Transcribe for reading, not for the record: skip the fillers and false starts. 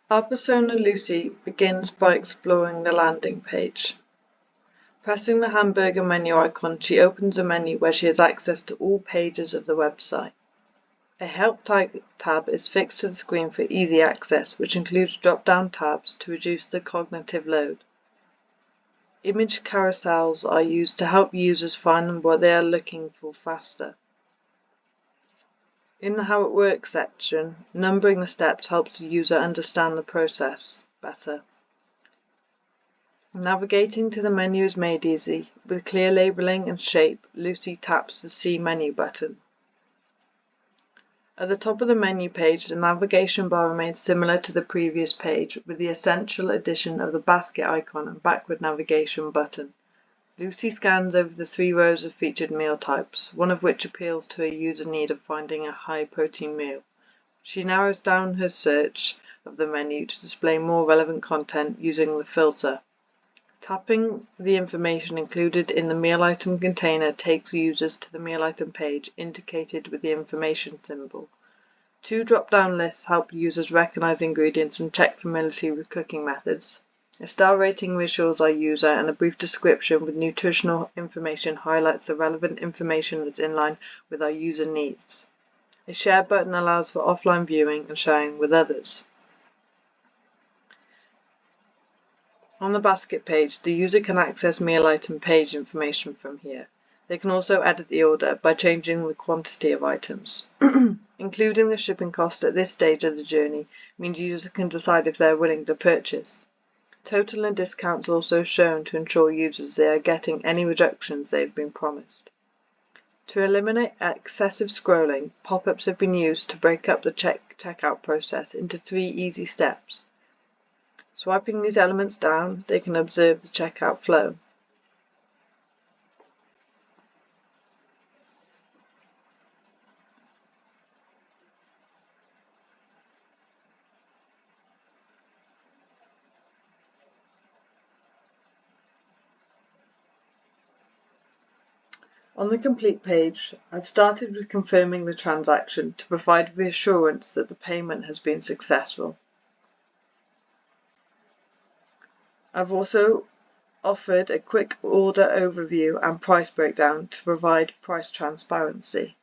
Our persona Lucy begins by exploring the landing page. Pressing the hamburger menu icon, she opens a menu where she has access to all pages of the website. A Help tab is fixed to the screen for easy access, which includes drop-down tabs to reduce the cognitive load. Image carousels are used to help users find what they are looking for faster. In the How It Works section, numbering the steps helps the user understand the process better. Navigating to the menu is made easy. With clear labeling and shape, Lucy taps the C menu button. At the top of the menu page, the navigation bar remains similar to the previous page, with the essential addition of the basket icon and backward navigation button. Lucy scans over the 3 rows of featured meal types, one of which appeals to a user's need of finding a high-protein meal. She narrows down her search of the menu to display more relevant content using the filter. Tapping the information included in the meal item container takes users to the meal item page indicated with the information symbol. 2 drop-down lists help users recognize ingredients and check familiarity with cooking methods. A star rating reassures our user, and a brief description with nutritional information highlights the relevant information that's in line with our user needs. A share button allows for offline viewing and sharing with others. On the basket page, the user can access meal item page information from here. They can also edit the order by changing the quantity of items. Including the shipping cost at this stage of the journey means users can decide if they're willing to purchase. Total and discounts also shown to ensure users they are getting any reductions they've been promised. To eliminate excessive scrolling, pop-ups have been used to break up the checkout process into 3 easy steps. Swiping these elements down, they can observe the checkout flow. On the complete page, I've started with confirming the transaction to provide reassurance that the payment has been successful. I've also offered a quick order overview and price breakdown to provide price transparency.